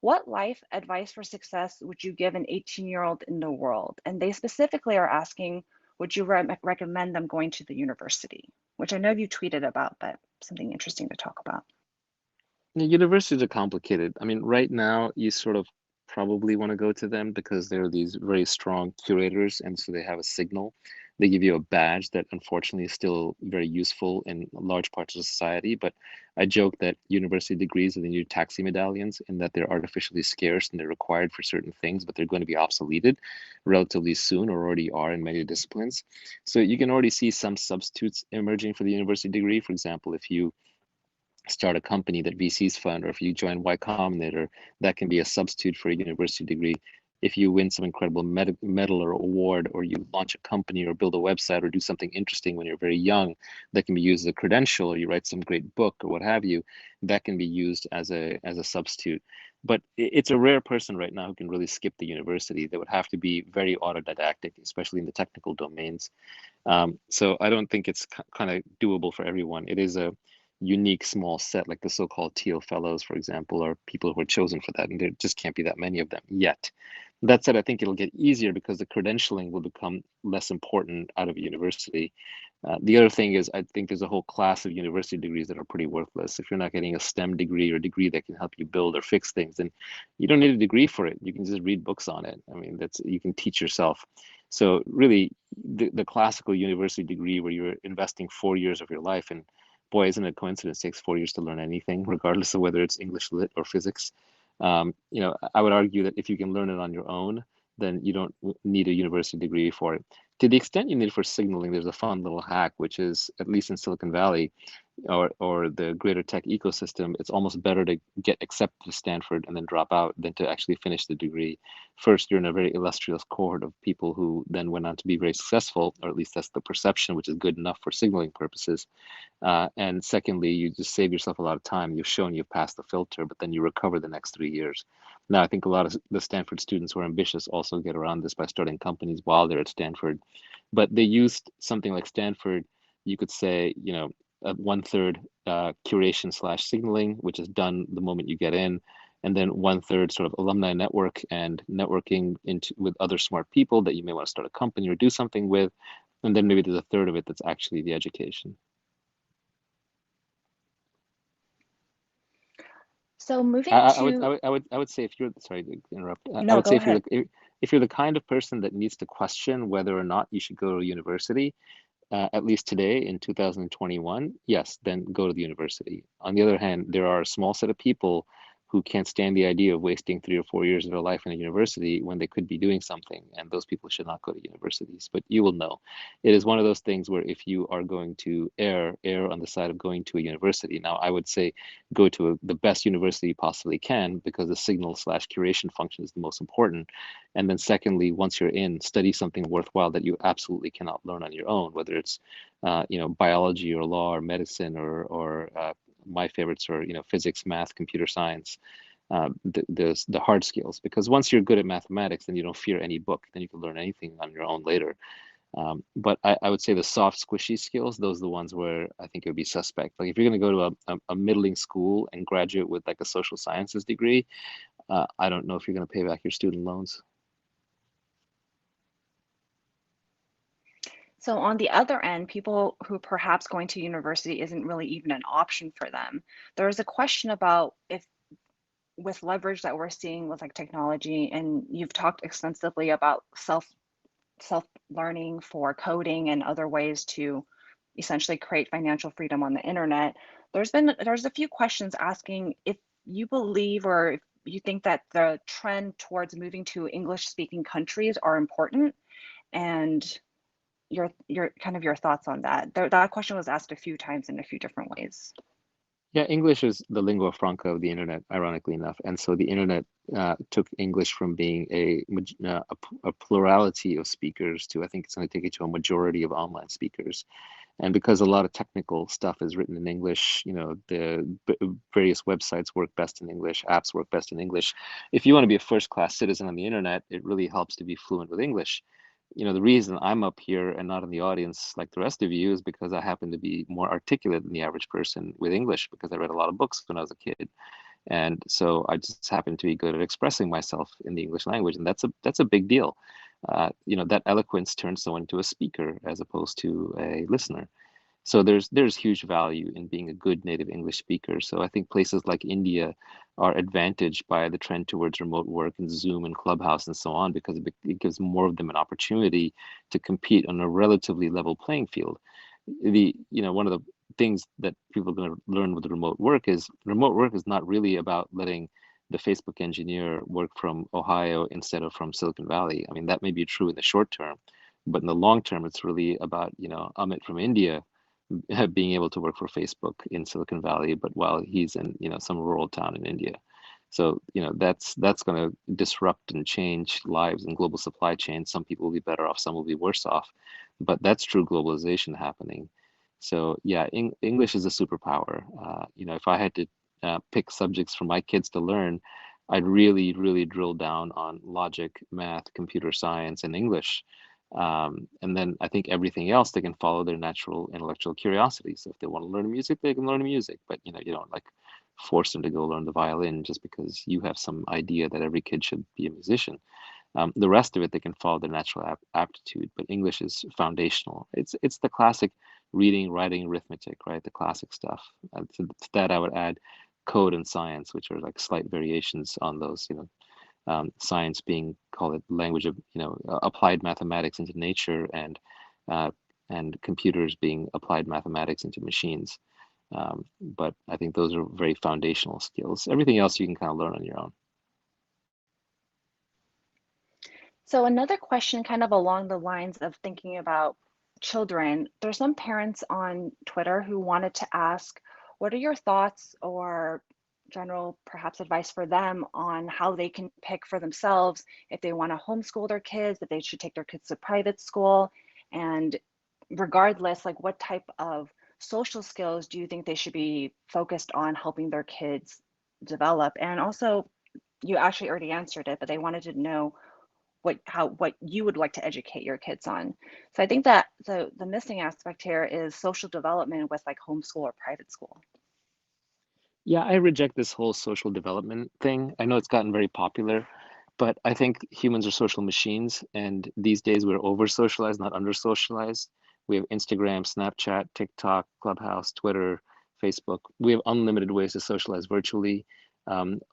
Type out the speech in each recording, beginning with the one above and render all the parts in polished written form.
What life advice for success would you give an 18-year-old in the world? And they specifically are asking, would you recommend them going to the university? Which I know you tweeted about, but something interesting to talk about. Universities are complicated. I mean, right now you sort of probably want to go to them because there are these very strong curators, and so they have a signal. They give you a badge that unfortunately is still very useful in large parts of society. But I joke that university degrees are the new taxi medallions in that they're artificially scarce and they're required for certain things, but they're going to be obsoleted relatively soon, or already are in many disciplines. So you can already see some substitutes emerging for the university degree. For example, if you start a company that VCs fund, or if you join Y Combinator, that can be a substitute for a university degree. If you win some incredible medal or award, or you launch a company or build a website or do something interesting when you're very young, that can be used as a credential, or you write some great book or what have you, that can be used as a substitute. But it's a rare person right now who can really skip the university. They would have to be very autodidactic, especially in the technical domains. So I don't think it's kind of doable for everyone. It is a unique small set, like the so-called Teal Fellows, for example, or people who are chosen for that, and there just can't be that many of them yet. That said, I think it'll get easier because the credentialing will become less important out of a university. The other thing is, I think there's a whole class of university degrees that are pretty worthless. If you're not getting a STEM degree or a degree that can help you build or fix things, then you don't need a degree for it. You can just read books on it. I mean, that's, you can teach yourself. So really, the classical university degree where you're investing 4 years of your life, and boy, isn't it a coincidence, it takes 4 years to learn anything, regardless of whether it's English lit or physics. I would argue that if you can learn it on your own, then you don't need a university degree for it. To the extent you need it for signaling, there's a fun little hack, which is, at least in Silicon Valley, or the greater tech ecosystem, it's almost better to get accepted to Stanford and then drop out than to actually finish the degree. First, you're in a very illustrious cohort of people who then went on to be very successful, or at least that's the perception, which is good enough for signaling purposes. And secondly, you just save yourself a lot of time. You've shown you've passed the filter, but then you recover the next 3 years. Now, I think a lot of the Stanford students who are ambitious also get around this by starting companies while they're at Stanford. But they used something like Stanford, you could say, a 1/3 curation slash signaling, which is done the moment you get in, and then 1/3 sort of alumni network and networking into with other smart people that you may want to start a company or do something with, and then maybe there's a third of it that's actually the education. So moving I would I to, would I would I would say, if you're, sorry to interrupt. I no, would go say if you're ahead. the kind of person that needs to question whether or not you should go to university, at least today in 2021, yes, then go to the university. On the other hand, there are a small set of people who can't stand the idea of wasting 3 or 4 years of their life in a university when they could be doing something, and those people should not go to universities. But you will know. It is one of those things where if you are going to err on the side of going to a university. Now, I would say go to the best university you possibly can, because the signal slash curation function is the most important. And then secondly, once you're in, study something worthwhile that you absolutely cannot learn on your own, whether it's biology or law or medicine, or my favorites are physics, math, computer science, the hard skills. Because once you're good at mathematics, then you don't fear any book. Then you can learn anything on your own later. But I would say the soft, squishy skills, those are the ones where I think it would be suspect. Like if you're going to go to a middling school and graduate with like a social sciences degree, I don't know if you're going to pay back your student loans. So on the other end, people who perhaps going to university isn't really even an option for them. There's a question about if with leverage that we're seeing with like technology, and you've talked extensively about self learning for coding and other ways to essentially create financial freedom on the internet. There's a few questions asking if you believe or if you think that the trend towards moving to English speaking countries are important, and your thoughts on that. That question was asked a few times in a few different ways. Yeah, English is the lingua franca of the internet, ironically enough. And so the internet took English from being a plurality of speakers to, I think it's going to take it to a majority of online speakers. And because a lot of technical stuff is written in English, various websites work best in English, apps work best in English. If you want to be a first-class citizen on the internet, it really helps to be fluent with English. The reason I'm up here and not in the audience like the rest of you is because I happen to be more articulate than the average person with English, because I read a lot of books when I was a kid. And so I just happen to be good at expressing myself in the English language, and that's a big deal. That eloquence turns someone into a speaker as opposed to a listener. So there's huge value in being a good native English speaker. So I think places like India are advantaged by the trend towards remote work and Zoom and Clubhouse and so on, because it gives more of them an opportunity to compete on a relatively level playing field. One of the things that people are going to learn with remote work is not really about letting the Facebook engineer work from Ohio instead of from Silicon Valley. I mean, that may be true in the short term, but in the long term, it's really about, Amit from India being able to work for Facebook in Silicon Valley, but while he's in, some rural town in India. So, that's going to disrupt and change lives and global supply chains. Some people will be better off, some will be worse off, but that's true globalization happening. So, yeah, English is a superpower. If I had to pick subjects for my kids to learn, I'd really, really drill down on logic, math, computer science, and English. And then I think everything else they can follow their natural intellectual curiosity. So if they want to learn music, they can learn music, but you don't like force them to go learn the violin just because you have some idea that every kid should be a musician. The rest of it they can follow their natural aptitude, but English is foundational. It's the classic reading, writing, arithmetic, right? The classic stuff. To that I would add code and science, which are like slight variations on those, science being, call it language of, applied mathematics into nature, uh, and computers being applied mathematics into machines. But I think those are very foundational skills. Everything else you can kind of learn on your own. So another question kind of along the lines of thinking about children, there's some parents on Twitter who wanted to ask, what are your thoughts or general perhaps advice for them on how they can pick for themselves if they want to homeschool their kids, if they should take their kids to private school, and regardless, like what type of social skills do you think they should be focused on helping their kids develop? And also, you actually already answered it, but they wanted to know what you would like to educate your kids on. So I think that the missing aspect here is social development with like homeschool or private school. Yeah, I reject this whole social development thing. I know it's gotten very popular, but I think humans are social machines, and these days we're over socialized, not under socialized. We have Instagram, Snapchat, TikTok, Clubhouse, Twitter, Facebook. We have unlimited ways to socialize virtually.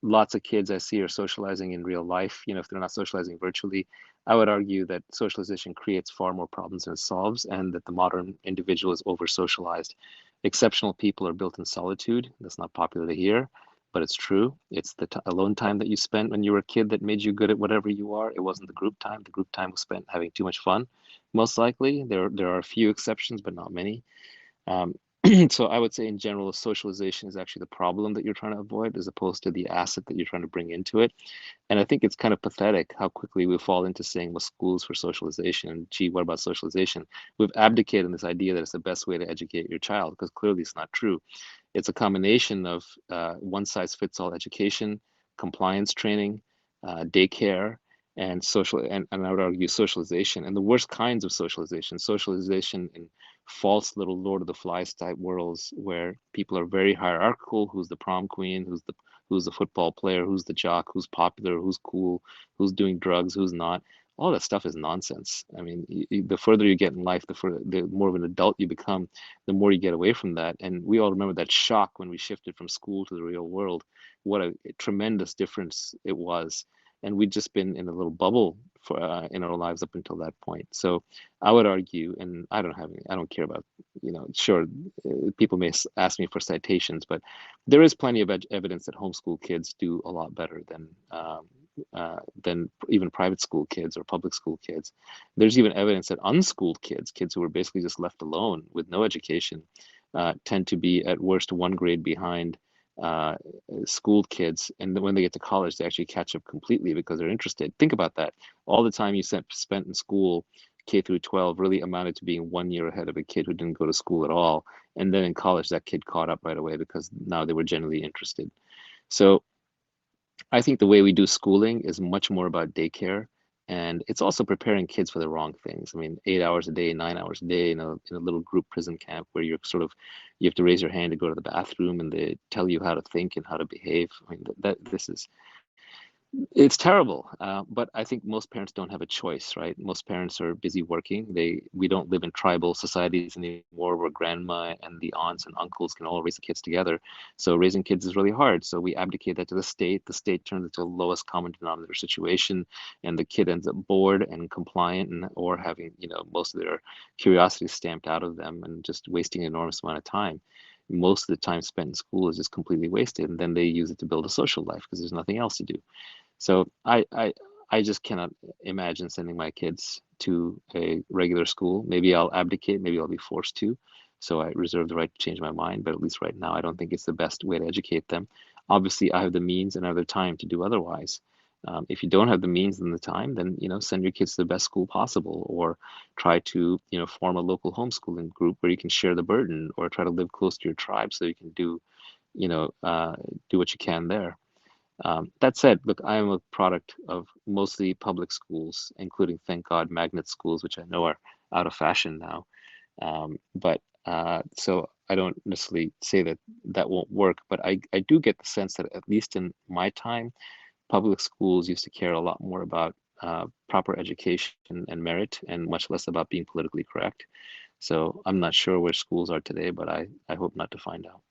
Lots of kids I see are socializing in real life, if they're not socializing virtually. I would argue that socialization creates far more problems than it solves, and that the modern individual is over socialized. Exceptional people are built in solitude. That's not popular to hear, but it's true. It's the alone time that you spent when you were a kid that made you good at whatever you are. It wasn't the group time. The group time was spent having too much fun, most likely. There are a few exceptions, but not many. Um, so I would say in general, socialization is actually the problem that you're trying to avoid as opposed to the asset that you're trying to bring into it. And I think it's kind of pathetic how quickly we fall into saying, well, school's for socialization. And gee, what about socialization? We've abdicated on this idea that it's the best way to educate your child, because clearly it's not true. It's a combination of one size fits all education, compliance training, daycare, and and I would argue socialization, and the worst kinds of socialization in false little Lord of the Flies type worlds where people are very hierarchical. Who's the prom queen? Who's the football player? Who's the jock? Who's popular? Who's cool? Who's doing drugs? Who's not? All that stuff is nonsense. I mean, the further you get in life, the more of an adult you become, the more you get away from that. And we all remember that shock when we shifted from school to the real world. What a tremendous difference it was. And we'd just been in a little bubble for in our lives up until that point. So I would argue, and I don't care about, sure, people may ask me for citations, but there is plenty of evidence that homeschool kids do a lot better than even private school kids or public school kids. There's even evidence that unschooled kids who were basically just left alone with no education, tend to be at worst one grade behind uh, schooled kids. And then when they get to college, they actually catch up completely because they're interested. Think about that. All the time you spent in school, K through 12, really amounted to being 1 year ahead of a kid who didn't go to school at all. And then in college, that kid caught up right away because now they were genuinely interested. So I think the way we do schooling is much more about daycare And it's also preparing kids for the wrong things. I mean, 8 hours a day, 9 hours a day in a little group prison camp where you're sort of, you have to raise your hand to go to the bathroom and they tell you how to think and how to behave. I mean, this is, it's terrible, but I think most parents don't have a choice, right? Most parents are busy working. We don't live in tribal societies anymore where grandma and the aunts and uncles can all raise the kids together. So raising kids is really hard. So we abdicate that to the state. The state turns into a lowest common denominator situation, and the kid ends up bored and compliant, and or having, most of their curiosity stamped out of them and just wasting an enormous amount of time. Most of the time spent in school is just completely wasted, and then they use it to build a social life because there's nothing else to do. So I just cannot imagine sending my kids to a regular school. Maybe I'll abdicate, maybe I'll be forced to. So I reserve the right to change my mind, but at least right now I don't think it's the best way to educate them. Obviously, I have the means and I have the time to do otherwise. If you don't have the means and the time, then send your kids to the best school possible, or try to form a local homeschooling group where you can share the burden, or try to live close to your tribe so you can do what you can there. That said, look, I am a product of mostly public schools, including, thank God, magnet schools, which I know are out of fashion now. But so I don't necessarily say that that won't work, but I do get the sense that at least in my time, public schools used to care a lot more about proper education and merit, and much less about being politically correct. So I'm not sure where schools are today, but I hope not to find out.